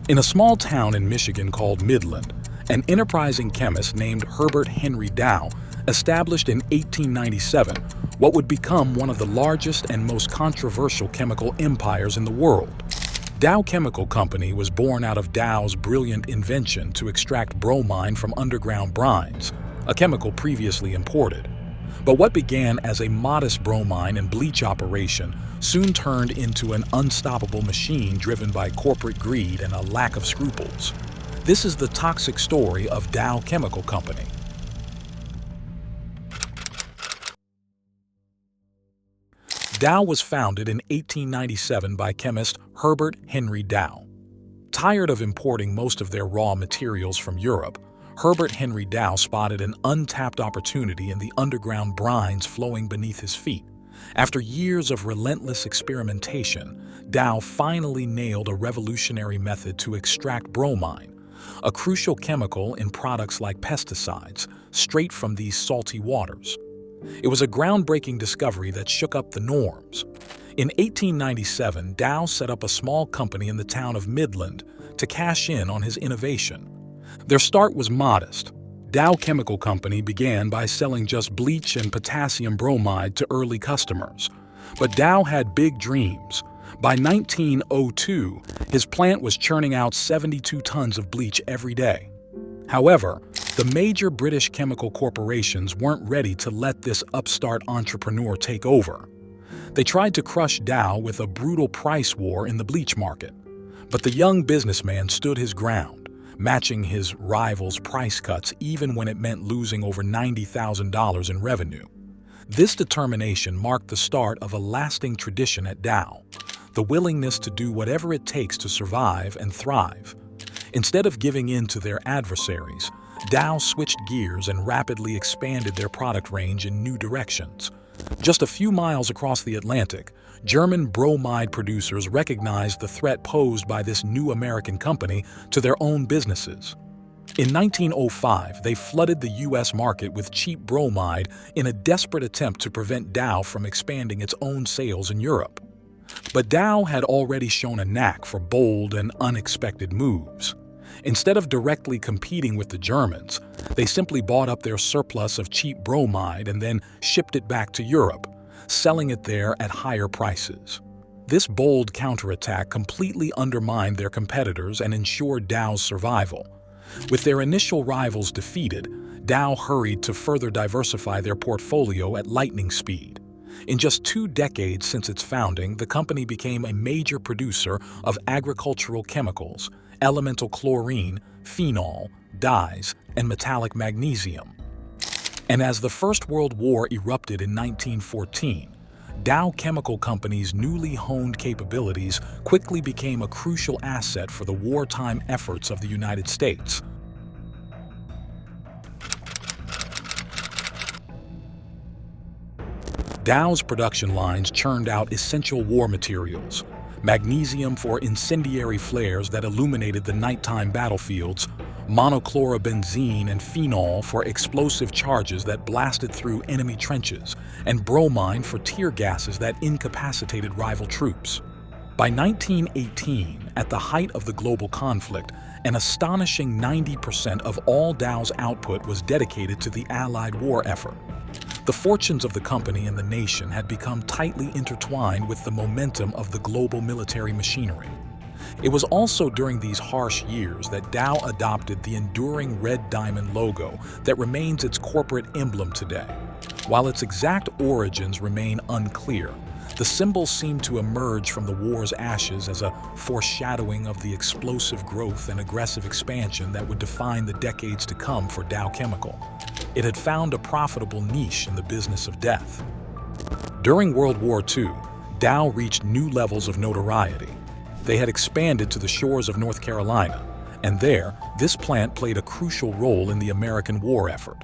In a small town in Michigan called Midland, an enterprising chemist named Herbert Henry Dow established in 1897 what would become one of the largest and most controversial chemical empires in the world. Dow Chemical Company was born out of Dow's brilliant invention to extract bromine from underground brines, a chemical previously imported. But what began as a modest bromine and bleach operation soon turned into an unstoppable machine driven by corporate greed and a lack of scruples. This is the toxic story of Dow Chemical Company. Dow was founded in 1897 by chemist Herbert Henry Dow. Tired of importing most of their raw materials from Europe, Herbert Henry Dow spotted an untapped opportunity in the underground brines flowing beneath his feet. After years of relentless experimentation, Dow finally nailed a revolutionary method to extract bromine, a crucial chemical in products like pesticides, straight from these salty waters. It was a groundbreaking discovery that shook up the norms. In 1897, Dow set up a small company in the town of Midland to cash in on his innovation. Their start was modest. Dow Chemical Company began by selling just bleach and potassium bromide to early customers. But Dow had big dreams. By 1902, his plant was churning out 72 tons of bleach every day. However, the major British chemical corporations weren't ready to let this upstart entrepreneur take over. They tried to crush Dow with a brutal price war in the bleach market. But the young businessman stood his ground, matching his rivals' price cuts even when it meant losing over $90,000 in revenue. This determination marked the start of a lasting tradition at Dow, the willingness to do whatever it takes to survive and thrive. Instead of giving in to their adversaries, Dow switched gears and rapidly expanded their product range in new directions. Just a few miles across the Atlantic, German bromide producers recognized the threat posed by this new American company to their own businesses. In 1905, they flooded the U.S. market with cheap bromide in a desperate attempt to prevent Dow from expanding its own sales in Europe. But Dow had already shown a knack for bold and unexpected moves. Instead of directly competing with the Germans, they simply bought up their surplus of cheap bromide and then shipped it back to Europe, selling it there at higher prices. This bold counterattack completely undermined their competitors and ensured Dow's survival. With their initial rivals defeated, Dow hurried to further diversify their portfolio at lightning speed. In just 2 decades since its founding, the company became a major producer of agricultural chemicals, elemental chlorine, phenol, dyes, and metallic magnesium. And as the First World War erupted in 1914, Dow Chemical Company's newly honed capabilities quickly became a crucial asset for the wartime efforts of the United States. Dow's production lines churned out essential war materials: magnesium for incendiary flares that illuminated the nighttime battlefields, monochlorobenzene and phenol for explosive charges that blasted through enemy trenches, and bromine for tear gases that incapacitated rival troops. By 1918, at the height of the global conflict, an astonishing 90% of all Dow's output was dedicated to the Allied war effort. The fortunes of the company and the nation had become tightly intertwined with the momentum of the global military machinery. It was also during these harsh years that Dow adopted the enduring red diamond logo that remains its corporate emblem today. While its exact origins remain unclear, the symbol seemed to emerge from the war's ashes as a foreshadowing of the explosive growth and aggressive expansion that would define the decades to come for Dow Chemical. It had found a profitable niche in the business of death. During World War II, Dow reached new levels of notoriety. They had expanded to the shores of North Carolina, and there, this plant played a crucial role in the American war effort.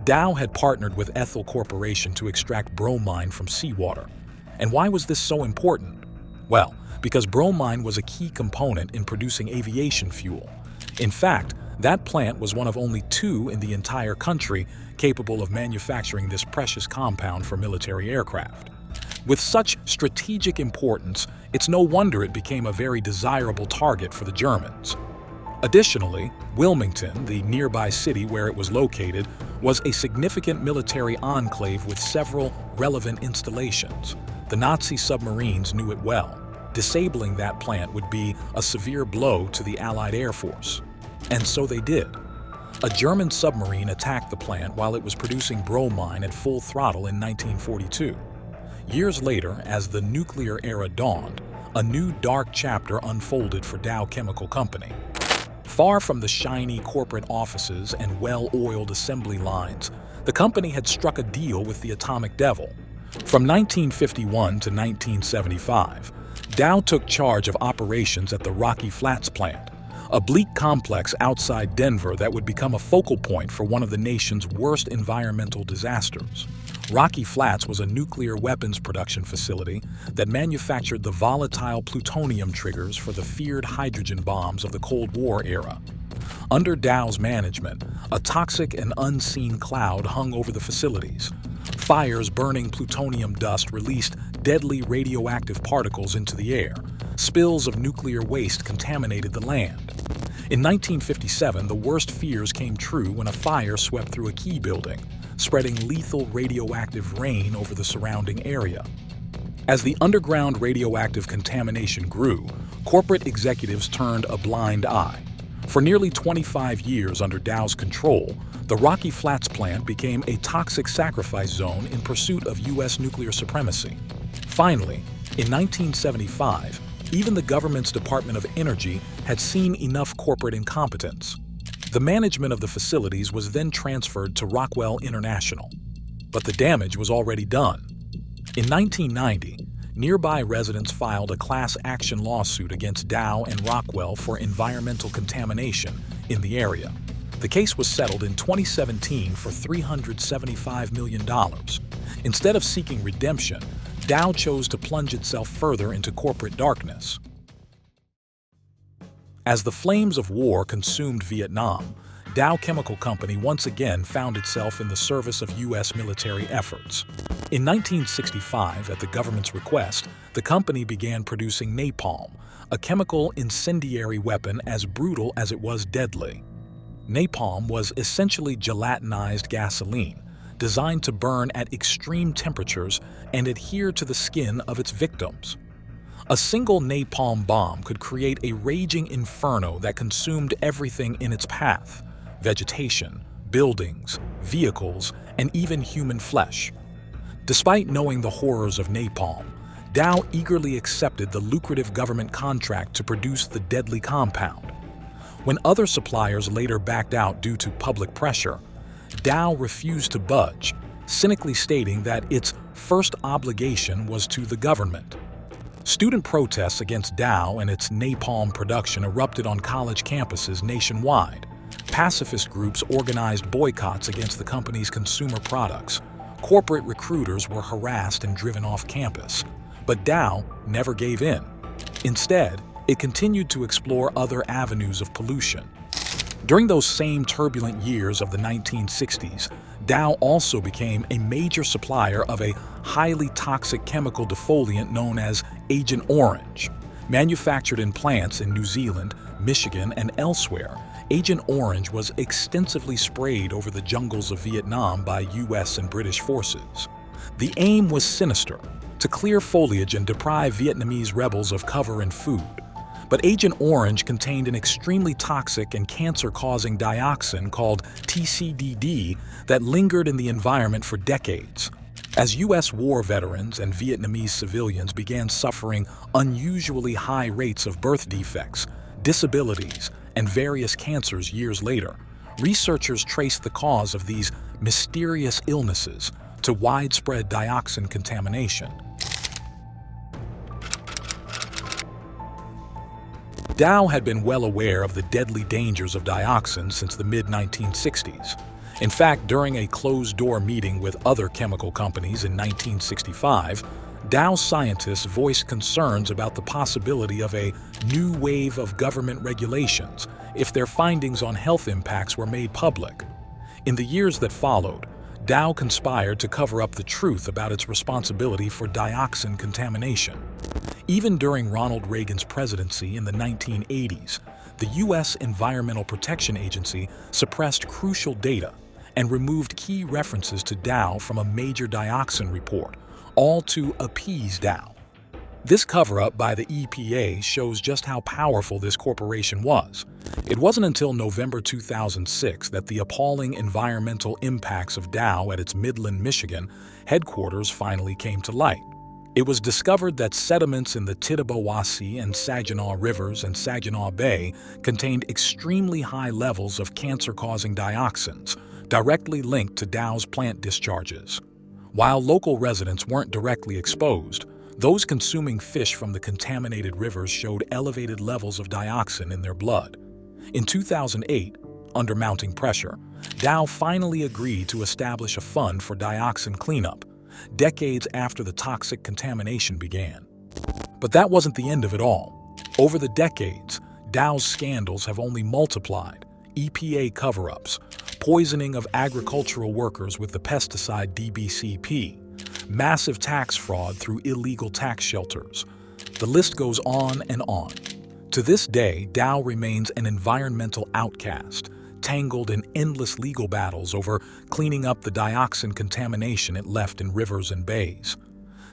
Dow had partnered with Ethel Corporation to extract bromine from seawater. And why was this so important? Well, because bromine was a key component in producing aviation fuel. In fact, that plant was one of only 2 in the entire country capable of manufacturing this precious compound for military aircraft. With such strategic importance, it's no wonder it became a very desirable target for the Germans. Additionally, Wilmington, the nearby city where it was located, was a significant military enclave with several relevant installations. The Nazi submarines knew it well. Disabling that plant would be a severe blow to the Allied Air Force. And so they did. A German submarine attacked the plant while it was producing bromine at full throttle in 1942. Years later, as the nuclear era dawned, a new dark chapter unfolded for Dow Chemical Company. Far from the shiny corporate offices and well-oiled assembly lines, the company had struck a deal with the atomic devil. From 1951 to 1975, Dow took charge of operations at the Rocky Flats plant, a bleak complex outside Denver that would become a focal point for one of the nation's worst environmental disasters. Rocky Flats was a nuclear weapons production facility that manufactured the volatile plutonium triggers for the feared hydrogen bombs of the Cold War era. Under Dow's management, a toxic and unseen cloud hung over the facilities. Fires burning plutonium dust released deadly radioactive particles into the air. Spills of nuclear waste contaminated the land. In 1957, the worst fears came true when a fire swept through a key building, spreading lethal radioactive rain over the surrounding area. As the underground radioactive contamination grew, corporate executives turned a blind eye. For nearly 25 years under Dow's control, the Rocky Flats plant became a toxic sacrifice zone in pursuit of U.S. nuclear supremacy. Finally, in 1975, even the government's Department of Energy had seen enough corporate incompetence. The management of the facilities was then transferred to Rockwell International. But the damage was already done. In 1990, nearby residents filed a class action lawsuit against Dow and Rockwell for environmental contamination in the area. The case was settled in 2017 for $375 million. Instead of seeking redemption, Dow chose to plunge itself further into corporate darkness. As the flames of war consumed Vietnam, Dow Chemical Company once again found itself in the service of U.S. military efforts. In 1965, at the government's request, the company began producing napalm, a chemical incendiary weapon as brutal as it was deadly. Napalm was essentially gelatinized gasoline, designed to burn at extreme temperatures and adhere to the skin of its victims. A single napalm bomb could create a raging inferno that consumed everything in its path: vegetation, buildings, vehicles, and even human flesh. Despite knowing the horrors of napalm, Dow eagerly accepted the lucrative government contract to produce the deadly compound. When other suppliers later backed out due to public pressure, Dow refused to budge, cynically stating that its first obligation was to the government. Student protests against Dow and its napalm production erupted on college campuses nationwide. Pacifist groups organized boycotts against the company's consumer products. Corporate recruiters were harassed and driven off campus. But Dow never gave in. Instead, it continued to explore other avenues of pollution. During those same turbulent years of the 1960s, Dow also became a major supplier of a highly toxic chemical defoliant known as Agent Orange. Manufactured in plants in New Zealand, Michigan, and elsewhere, Agent Orange was extensively sprayed over the jungles of Vietnam by U.S. and British forces. The aim was sinister: to clear foliage and deprive Vietnamese rebels of cover and food. But Agent Orange contained an extremely toxic and cancer-causing dioxin called TCDD that lingered in the environment for decades. As U.S. war veterans and Vietnamese civilians began suffering unusually high rates of birth defects, disabilities, and various cancers years later, researchers traced the cause of these mysterious illnesses to widespread dioxin contamination. Dow had been well aware of the deadly dangers of dioxins since the mid-1960s. In fact, during a closed-door meeting with other chemical companies in 1965, Dow scientists voiced concerns about the possibility of a new wave of government regulations if their findings on health impacts were made public. In the years that followed, Dow conspired to cover up the truth about its responsibility for dioxin contamination. Even during Ronald Reagan's presidency in the 1980s, the U.S. Environmental Protection Agency suppressed crucial data and removed key references to Dow from a major dioxin report, all to appease Dow. This cover-up by the EPA shows just how powerful this corporation was. It wasn't until November 2006 that the appalling environmental impacts of Dow at its Midland, Michigan headquarters finally came to light. It was discovered that sediments in the Tittabawassee and Saginaw Rivers and Saginaw Bay contained extremely high levels of cancer-causing dioxins, directly linked to Dow's plant discharges. While local residents weren't directly exposed, those consuming fish from the contaminated rivers showed elevated levels of dioxin in their blood. In 2008, under mounting pressure, Dow finally agreed to establish a fund for dioxin cleanup, decades after the toxic contamination began. But that wasn't the end of it all. Over the decades, Dow's scandals have only multiplied. EPA cover-ups, poisoning of agricultural workers with the pesticide DBCP, massive tax fraud through illegal tax shelters. The list goes on and on. To this day, Dow remains an environmental outcast, tangled in endless legal battles over cleaning up the dioxin contamination it left in rivers and bays.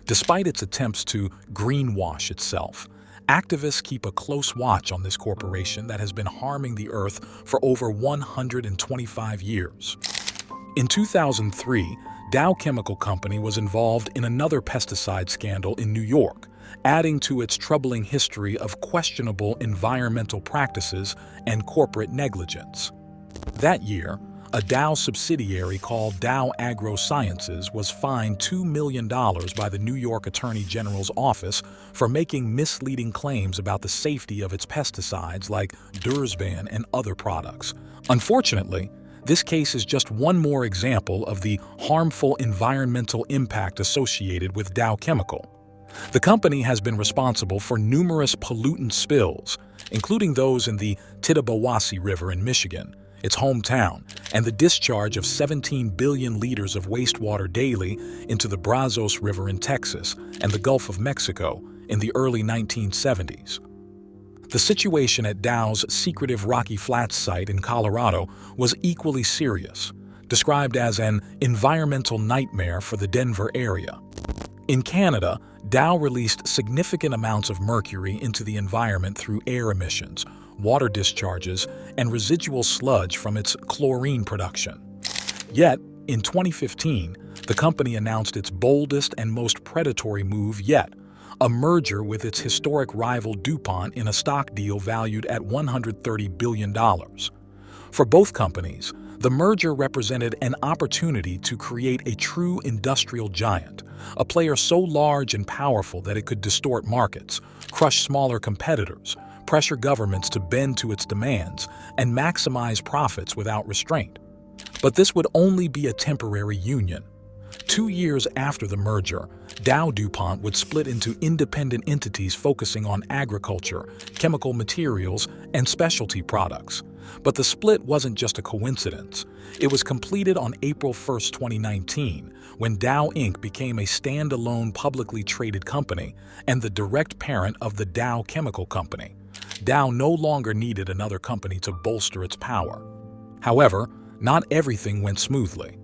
Despite its attempts to greenwash itself, activists keep a close watch on this corporation that has been harming the earth for over 125 years. In 2003, Dow Chemical Company was involved in another pesticide scandal in New York, adding to its troubling history of questionable environmental practices and corporate negligence. That year, a Dow subsidiary called Dow AgroSciences was fined $2 million by the New York Attorney General's office for making misleading claims about the safety of its pesticides like Dursban and other products. Unfortunately, this case is just one more example of the harmful environmental impact associated with Dow Chemical. The company has been responsible for numerous pollutant spills, including those in the Tittabawassee River in Michigan, its hometown, and the discharge of 17 billion liters of wastewater daily into the Brazos River in Texas and the Gulf of Mexico in the early 1970s. The situation at Dow's secretive Rocky Flats site in Colorado was equally serious, described as an environmental nightmare for the Denver area. In Canada, Dow released significant amounts of mercury into the environment through air emissions, water discharges, and residual sludge from its chlorine production. Yet, in 2015, the company announced its boldest and most predatory move yet, a merger with its historic rival DuPont in a stock deal valued at $130 billion. For both companies, the merger represented an opportunity to create a true industrial giant, a player so large and powerful that it could distort markets, crush smaller competitors, pressure governments to bend to its demands, and maximize profits without restraint. But this would only be a temporary union. 2 years after the merger, Dow-DuPont would split into independent entities focusing on agriculture, chemical materials, and specialty products. But the split wasn't just a coincidence. It was completed on April 1, 2019, when Dow Inc. became a standalone publicly traded company and the direct parent of the Dow Chemical Company. Dow no longer needed another company to bolster its power. However, not everything went smoothly.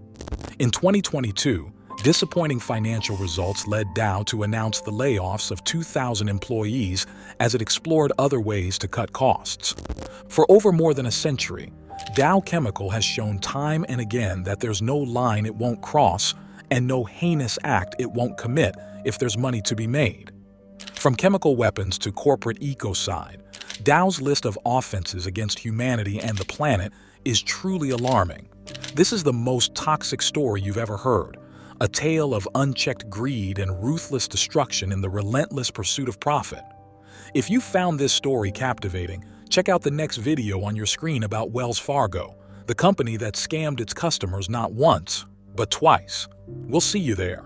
In 2022, disappointing financial results led Dow to announce the layoffs of 2,000 employees as it explored other ways to cut costs. For over more than a century, Dow Chemical has shown time and again that there's no line it won't cross and no heinous act it won't commit if there's money to be made. From chemical weapons to corporate ecocide, Dow's list of offenses against humanity and the planet is truly alarming. This is the most toxic story you've ever heard, a tale of unchecked greed and ruthless destruction in the relentless pursuit of profit. If you found this story captivating, check out the next video on your screen about Wells Fargo, the company that scammed its customers not once, but twice. We'll see you there.